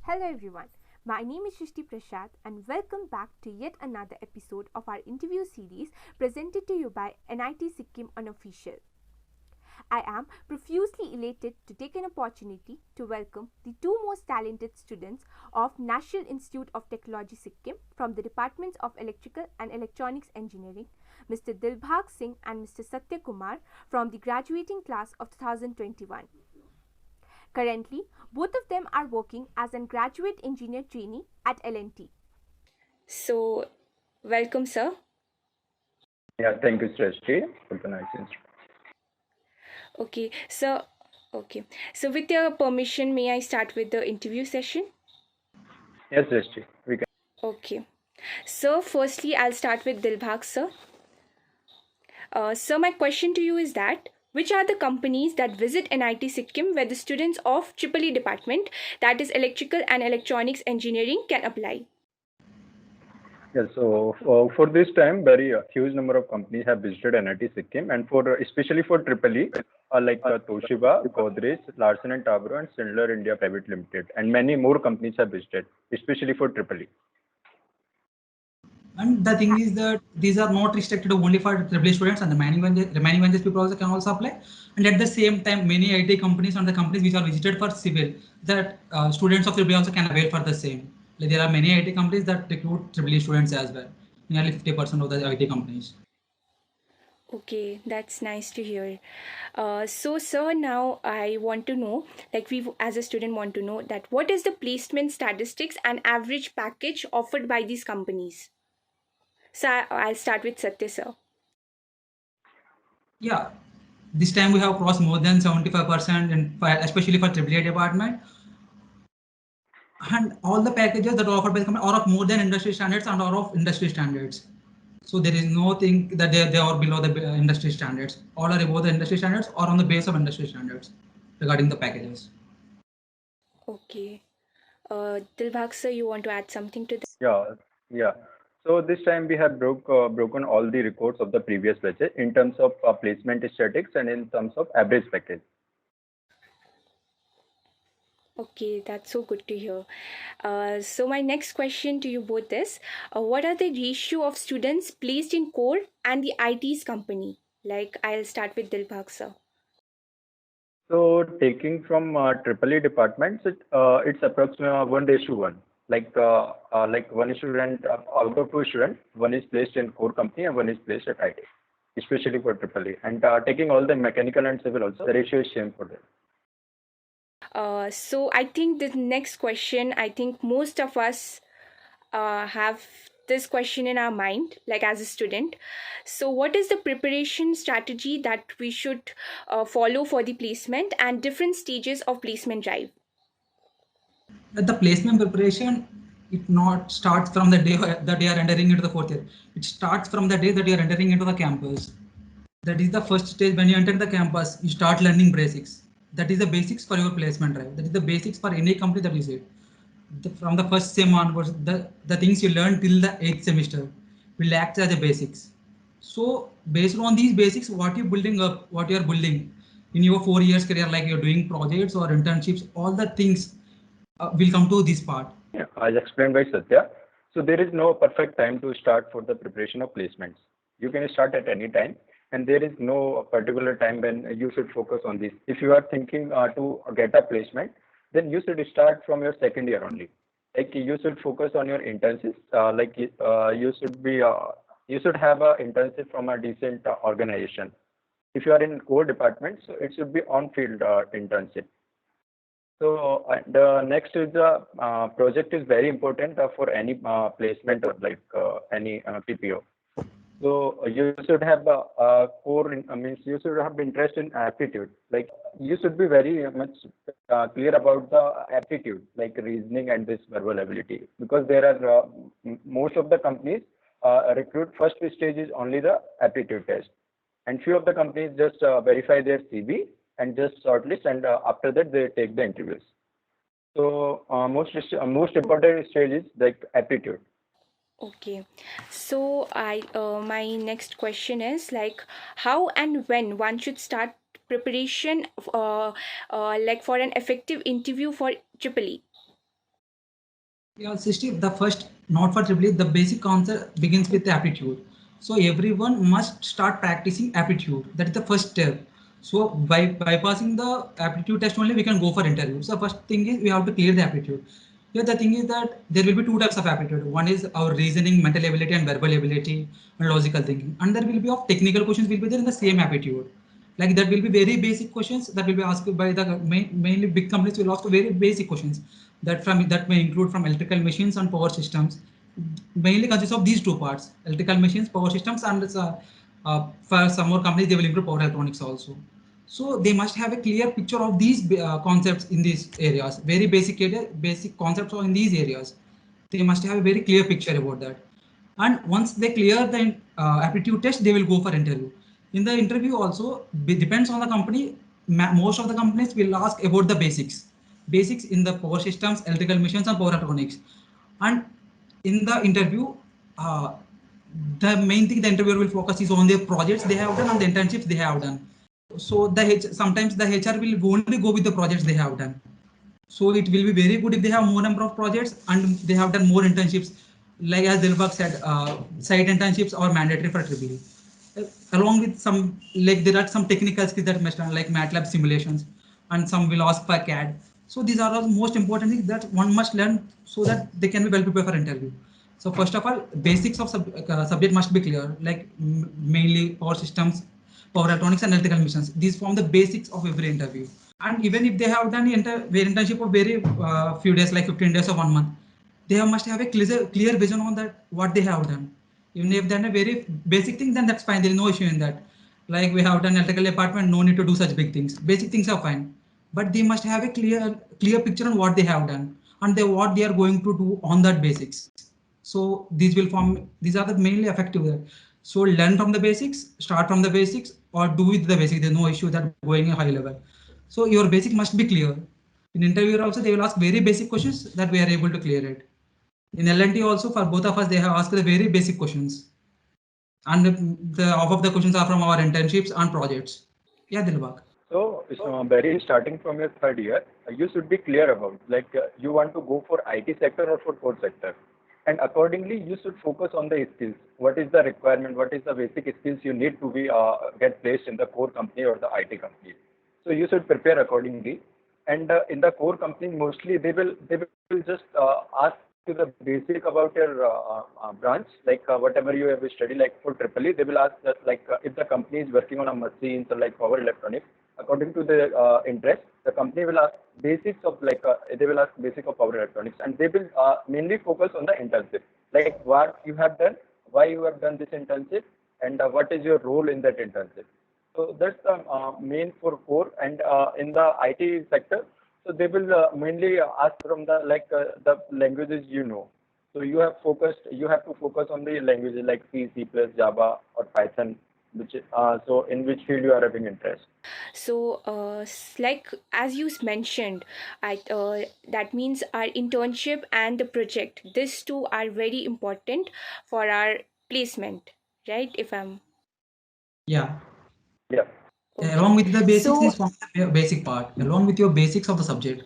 Hello everyone, my name is Shrishti Prasad and welcome back to yet another episode of our interview series presented to you by NIT Sikkim Unofficial. I am profusely elated to take an opportunity to welcome the two most talented students of National Institute of Technology Sikkim from the Departments of Electrical and Electronics Engineering, Mr. Dilbhag Singh and Mr. Satya Kumar from the graduating class of 2021. Currently, both of them are working as a graduate engineer trainee at L&T. So, welcome, sir. Yeah, thank you, Srishti, for the nice introduction. Okay, so with your permission, may I start with the interview session? Yes, Srishti, we can. Okay. So, firstly, I'll start with Dilbhag, sir. So, my question to you is that which are the companies that visit NIT Sikkim where the students of EEE department, that is Electrical and Electronics Engineering, can apply? Yeah, so for this time, very huge number of companies have visited NIT Sikkim, and for especially for Triple E, like Toshiba, Godrej, Larsen and Toubro, and Schindler India Private Limited, and many more companies have visited, especially for Triple E. And the thing is that these are not restricted only for AAA students, and the remaining vendors people also can also apply. And at the same time, many IT companies and the companies which are visited for civil, that students of AAA also can avail for the same. Like there are many IT companies that recruit AAA students as well. Nearly 50% of the IT companies. Okay, that's nice to hear. So, sir, now I want to know, like we as a student want to know that what is the placement statistics and average package offered by these companies? So, I'll start with Satya, sir. Yeah, this time we have crossed more than 75%, and especially for AAA department. And all the packages that are offered by the company are of more than industry standards and are of industry standards. So there is no thing that they are below the industry standards. All are above the industry standards or on the base of industry standards regarding the packages. Okay. Dilbhag, sir, you want to add something to that? Yeah, yeah. So this time we have broken all the records of the previous batches in terms of placement statistics and in terms of average package. Okay, that's so good to hear. So my next question to you both is, what are the ratio of students placed in core and the IT's company? Like, I'll start with Dilbhag, sir. So taking from triple E departments, it's approximately 1:1. Like one student out of two students, one is placed in core company and one is placed at IT, especially for triple E. And taking all the mechanical and civil also, the ratio is same for them. So I think the next question, I think most of us have this question in our mind, like as a student. So, what is the preparation strategy that we should follow for the placement and different stages of placement drive? At the placement preparation, it not starts from the day that you are entering into the fourth year. It starts from the day that you are entering into the campus. That is the first stage. When you enter the campus, you start learning basics. That is the basics for your placement drive. That is the basics for any company that you see. From the first sem onwards, the things you learn till the 8th semester will act as the basics. So based on these basics, what you're building up, what you're building in your 4 years career, like you're doing projects or internships, all the things will come to this part. Yeah, as explained by Satya. So there is no perfect time to start for the preparation of placements. You can start at any time, and there is no particular time when you should focus on this. If you are thinking to get a placement, then you should start from your second year only. Like you should focus on your internships. You should have a internship from a decent organization. If you are in core department, so it should be on-field internship. So the next is the project is very important for any placement or like any PPO. So you should have a core, means you should have interest in aptitude. Like you should be very much clear about the aptitude, like reasoning and this verbal ability, because there are most of the companies recruit first stage is only the aptitude test, and few of the companies just verify their CV and just shortlist, and after that they take the interviews. So most important stage is like aptitude. Okay, so I my next question is like how and when one should start preparation like for an effective interview for Triple E. Yeah, Sisti, the first, not for triple E, the basic concept begins with aptitude. So everyone must start practicing aptitude. That is the first step. So by bypassing the aptitude test only, we can go for interview. So first thing is we have to clear the aptitude. Here the thing is that there will be two types of aptitude. One is our reasoning, mental ability, and verbal ability, and logical thinking. And there will be of technical questions will be there in the same aptitude. Like that will be very basic questions that will be asked by the mainly big companies will ask very basic questions that may include from electrical machines and power systems. Mainly consists of these two parts: electrical machines, power systems, and for some more companies they will include power electronics also. So they must have a clear picture of these concepts in these areas. Very basic concepts are in these areas. They must have a very clear picture about that. And once they clear the aptitude test, they will go for interview. In the interview also depends on the company. Most of the companies will ask about the basics in the power systems, electrical machines, and power electronics. And in the interview, uh, the main thing the interviewer will focus is on their projects they have done and the internships they have done. So sometimes the HR will only go with the projects they have done. So it will be very good if they have more number of projects and they have done more internships. Like as Dilbag said, site internships are mandatory for Triple E. Along with some, like there are some technical skills that must learn, like MATLAB simulations, and some will ask for CAD. So these are the most important things that one must learn so that they can be well prepared for interview. So first of all, basics of subject must be clear, like mainly power systems, power electronics, and electrical missions. These form the basics of every interview. And even if they have done their internship of very few days, like 15 days or 1 month, they must have a clear vision on that what they have done. Even if they've done a very basic thing, then that's fine. There is no issue in that. Like we have done electrical department, no need to do such big things. Basic things are fine, but they must have a clear picture on what they have done and what they are going to do on that basics. So these are the mainly effective there. So learn from the basics, start from the basics, or do with the basics. There's no issue that going a high level. So your basic must be clear. In interview also they will ask very basic questions that we are able to clear it. In L&T also for both of us they have asked the very basic questions, and the half of the questions are from our internships and projects. Yeah, Dilbag. So, very starting from your third year, you should be clear about like you want to go for IT sector or for core sector, and accordingly you should focus on the skills. What is the requirement? What is the basic skills you need to be get placed in the core company or the IT company? So you should prepare accordingly. And in the core company, mostly they will just ask you the basic about your branch, like whatever you have studied, like for Triple E, they will ask that like if the company is working on a machines or like power electronics, according to the interest, the company will ask basics of like they will ask basic of power electronics, and they will mainly focus on the internship, like what you have done, why you have done this internship, and what is your role in that internship. So that's the main for core. And in the IT sector, so they will mainly ask from the like the languages you know. So you have to focus on the languages like C, C++, Java, or Python, which so in which field you are having interest. So, like as you mentioned, that means our internship and the project, these two are very important for our placement, right? If I'm Yeah. Yeah. okay. Along with the basics So, is from the basic part, along with your basics of the subject.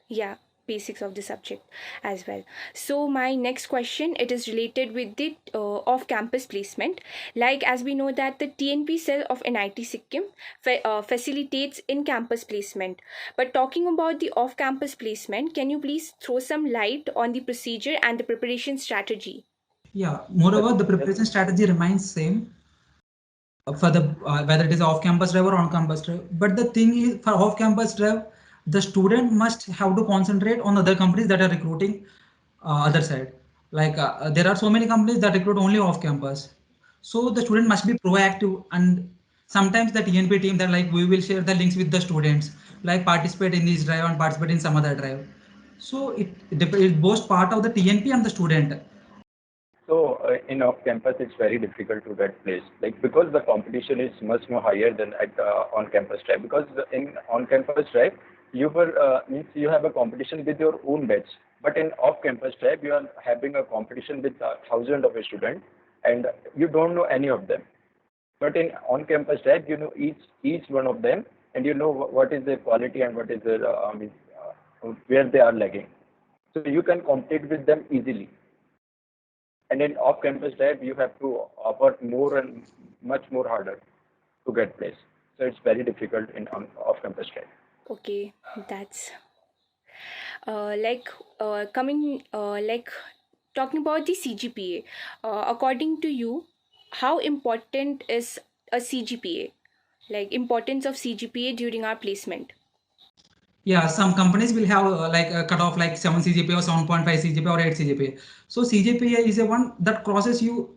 yeah, basics of the subject as well. So my next question, it is related with the off-campus placement. Like as we know that the TNP cell of NIT Sikkim facilitates in-campus placement. But talking about the off-campus placement, can you please throw some light on the procedure and the preparation strategy? Yeah. Yes. Moreover, the Yes. preparation strategy remains same for the whether it is off-campus drive or on-campus drive. But the thing is, for off-campus drive, the student must have to concentrate on other companies that are recruiting other side. Like there are so many companies that recruit only off-campus. So the student must be proactive, and sometimes the TNP team that like we will share the links with the students, like participate in this drive and participate in some other drive. So it both part of the TNP and the student. So in off-campus, it's very difficult to get placed, like because the competition is much more higher than at on-campus drive. Because in on-campus drive, you were means you have a competition with your own batch, but in off-campus drive, you are having a competition with thousands of students, and you don't know any of them. But in on-campus drive, you know each one of them, and you know what is their quality and what is their where they are lagging. So you can compete with them easily. And in off-campus type, you have to work more and much more harder to get placed. So it's very difficult in off-campus type. Okay, that's like coming like talking about the CGPA. According to you, how important is a CGPA? Like importance of CGPA during our placement? Yeah, some companies will have like a cutoff like 7 CGPA or 7.5 CGPA or 8 CGPA. So CGPA is a one that crosses you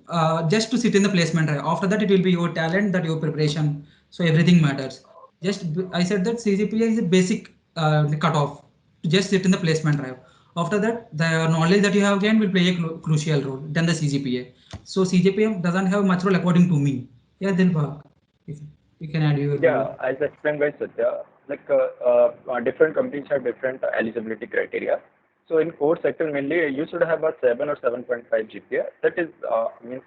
just to sit in the placement. Right? After that, it will be your talent, that your preparation. So everything matters. I said that CGPA is a basic cutoff to just sit in the placement drive. After that, the knowledge that you have gained will play a crucial role than the CGPA. So CGPA doesn't have much role according to me. Yeah, Dilbag, if you can add your view. Yeah, as explained by Satya, like different companies have different eligibility criteria. So in core sector mainly, you should have a 7 or 7.5 GPA. That is means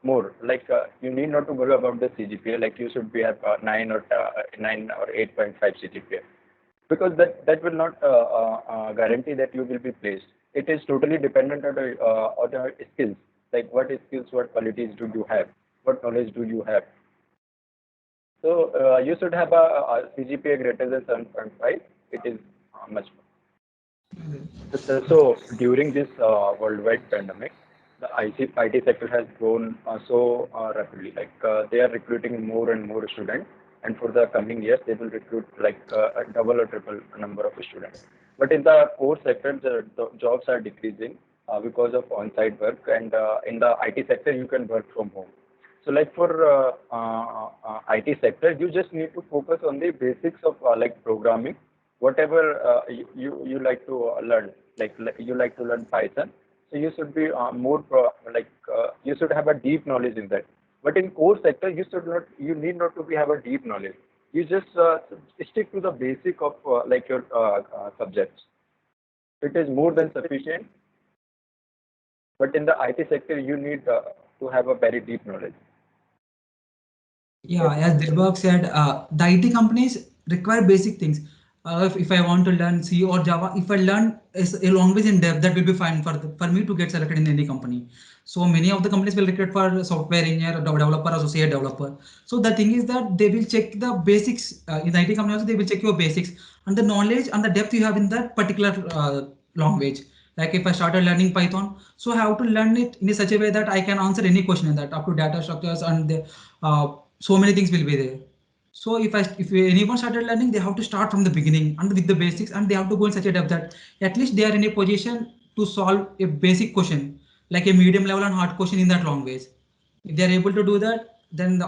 more. Like you need not to worry about the CGPA. Like you should be have 9 or 8.5 CGPA, because that will not guarantee that you will be placed. It is totally dependent on the skills. Like what skills, what qualities do you have, what knowledge do you have. So you should have a CGPA greater than 7.5. It is much more. So during this worldwide pandemic, the IT sector has grown so rapidly. Like they are recruiting more and more students, and for the coming years, they will recruit like a double or triple number of students. But in the core sector, the jobs are decreasing because of on-site work, and in the IT sector, you can work from home. So like for IT sector, you just need to focus on the basics of like programming, whatever you like to learn. Like you like to learn Python, so you should be you should have a deep knowledge in that. But in core sector, you need not to have a deep knowledge. You just stick to the basic of like your subjects. It is more than sufficient. But in the IT sector, you need to have a very deep knowledge. Yeah, as Dilbag said, the IT companies require basic things. If I want to learn C or Java, if I learn a language in depth, that will be fine for me to get selected in any company. So many of the companies will recruit for software engineer, developer, associate developer. So the thing is that they will check the basics in the IT company also. They will check your basics and the knowledge and the depth you have in that particular language. Like if I started learning Python, so I have to learn it in such a way that I can answer any question in that up to data structures and so many things will be there. So if anyone started learning, they have to start from the beginning and with the basics, and they have to go in such a depth that at least they are in a position to solve a basic question, like a medium level and hard question in that language. If they are able to do that, then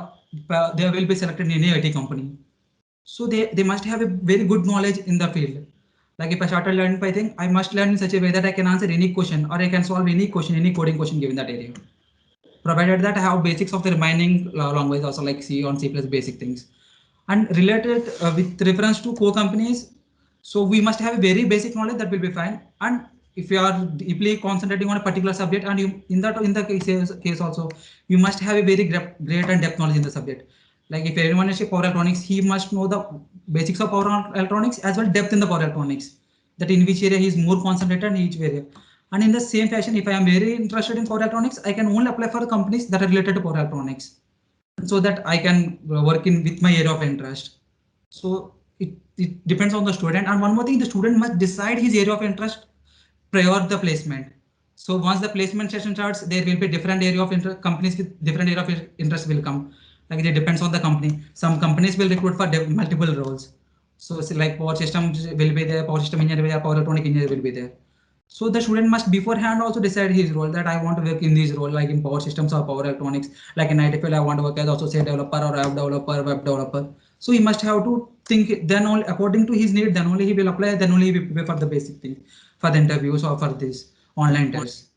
they will be selected in any IT company. So they must have a very good knowledge in the field. Like if I started learning Python, I must learn in such a way that I can answer any question or I can solve any question, any coding question given that area. Provided that I have basics of the remaining language also like C on C plus basic things. And related with reference to core companies, so we must have a very basic knowledge that will be fine. And if you are deeply concentrating on a particular subject and you in the case also, you must have a very great and depth knowledge in the subject. Like if anyone is a power electronics, he must know the basics of power electronics as well depth in the power electronics. That in which area he is more concentrated in each area. And in the same fashion, if I am very interested in power electronics, I can only apply for the companies that are related to power electronics so that I can work in with my area of interest. So it depends on the student. And one more thing, the student must decide his area of interest prior the placement. So once the placement session starts, there will be different area of interest, companies with different area of interest will come. Like it depends on the company. Some companies will recruit for multiple roles. So it's like power system will be there, power system engineer will be there, power electronic engineer will be there. So the student must beforehand also decide his role that I want to work in this role, like in power systems or power electronics. Like in IT field, I want to work as associate developer or app developer, web developer. So he must have to think then only according to his need, then only he will apply, then only he will prepare for the basic things for the interviews or for this online tests.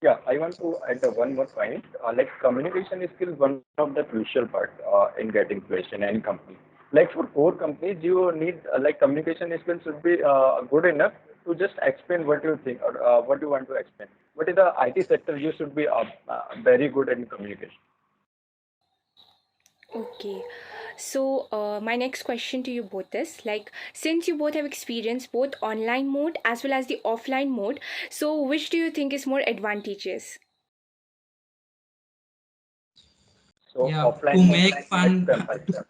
Yeah, I want to add one more point. Like communication is still one of the crucial part in getting placed in any company. Like for core companies, you need like communication skills should be good enough to just explain what you think or what you want to explain. But in the IT sector, you should be very good in communication. Okay. So, my next question to you both is like, since you both have experienced both online mode as well as the offline mode, so which do you think is more advantageous? So Yeah, to offline mode, make let's fun. compare.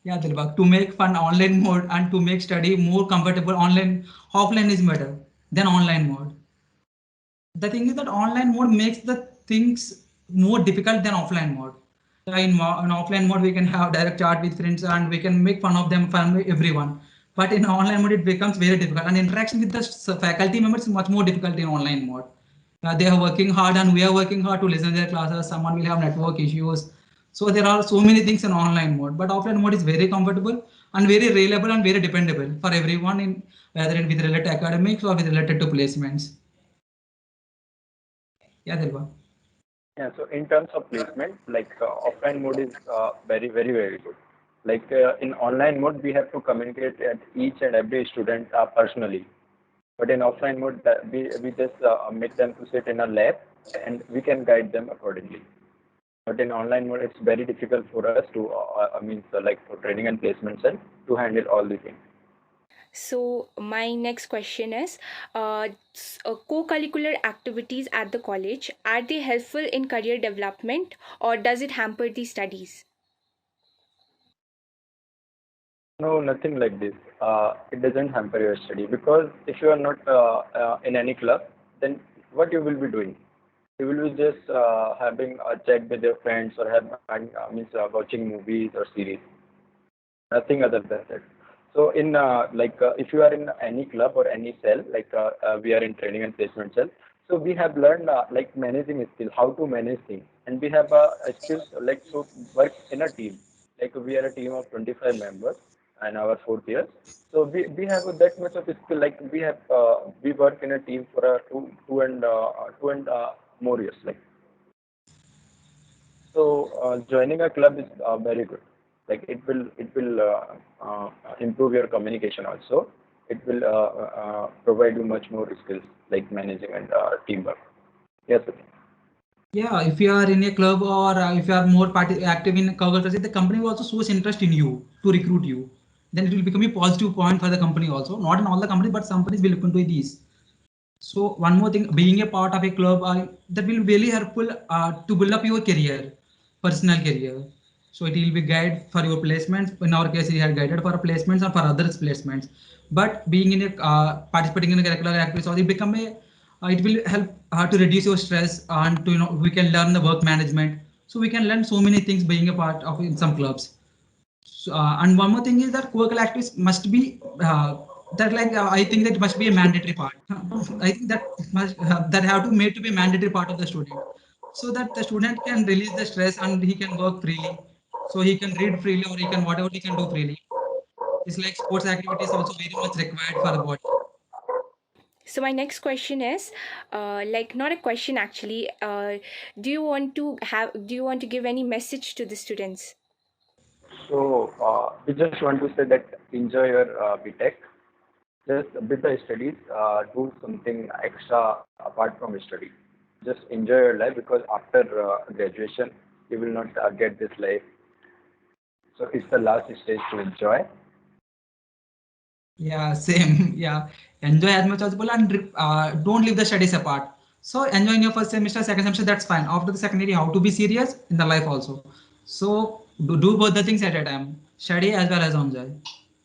Yeah, Dilbag, to make fun online mode and to make study more comfortable online, offline is better than online mode. The thing is that online mode makes the things more difficult than offline mode. In offline mode, we can have direct chat with friends and we can make fun of them, fun with everyone. But in online mode, it becomes very difficult. And interaction with the faculty members is much more difficult in online mode. They are working hard and we are working hard to listen to their classes. Someone will have network issues. So there are so many things in online mode. But offline mode is very comfortable and very reliable and very dependable for everyone in whether it with related to academics or with related to placements. Yeah, Dilba. Yeah, so in terms of placement, like offline mode is very good. Like in online mode, we have to communicate at each and every student personally. But in offline mode, we just make them to sit in a lab and we can guide them accordingly. But in online mode, it's very difficult for us to, like for training and placement cell to handle all the things. So, my next question is co-curricular activities at the college, are they helpful in career development or does it hamper the studies? No, nothing like this. It doesn't hamper your study because if you are not in any club, then what you will be doing? You will be just having a chat with your friends or watching movies or series. Nothing other than that. So in if you are in any club or any cell, we are in training and placement cell. So we have learned like managing skills, how to manage things, and we have skills like to work in a team. Like we are a team of 25 members and our fourth year. So we have that much of skill. Like we work in a team for two and more years. Like so, joining a club is very good. Like it will improve your communication also. It will provide you much more skills like managing and teamwork. Yes, Sachin. Yeah, if you are in a club or if you are more active in culture, the company will also shows interest in you to recruit you. Then it will become a positive point for the company also. Not in all the companies, but some companies will look into these. So one more thing, being a part of a club that will really helpful to build up your career, personal career. So it will be guide for your placements. In our case, we are guided for placements or for others placements. But being in a participating in a curricular activity, so it become a it will help to reduce your stress and to we can learn the work management. So we can learn so many things being a part of in some clubs. So, and one more thing is that co-curricular activities must be I think that must be a mandatory part. I think that must that have to made to be a mandatory part of the student, so that the student can release the stress and he can work freely, so he can read freely or he can whatever he can do freely. It's like sports activities also very much required for the body. So my next question is, like not a question actually. Do you want to give any message to the students? So we just want to say that enjoy your BTech. Just with the studies, do something extra apart from study. Just enjoy your life because after graduation, you will not get this life. So it's the last stage to enjoy. Yeah, same. Yeah, enjoy as much as possible and don't leave the studies apart. So enjoy in your first semester, second semester, that's fine. After the second year, you have to be serious in the life also. So do both the things at a time, study as well as enjoy,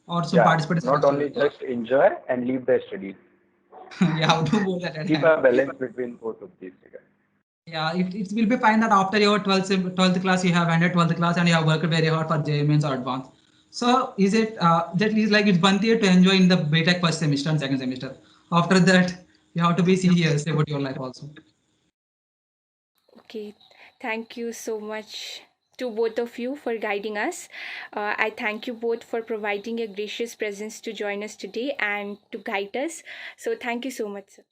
or some Yeah, participate in some not only activity. just enjoy and leave the studies. You have to both at a Keep time. a balance between both of these. Yeah, it will be fine that after your 12th class, you have ended 12th class and you have worked very hard for JEE Mains or advanced. So is it that is like it's one year to enjoy in the BTech first semester and second semester. After that, you have to be serious about your life also. Okay, thank you so much to both of you for guiding us. I thank you both for providing your gracious presence to join us today and to guide us. So thank you so much, sir.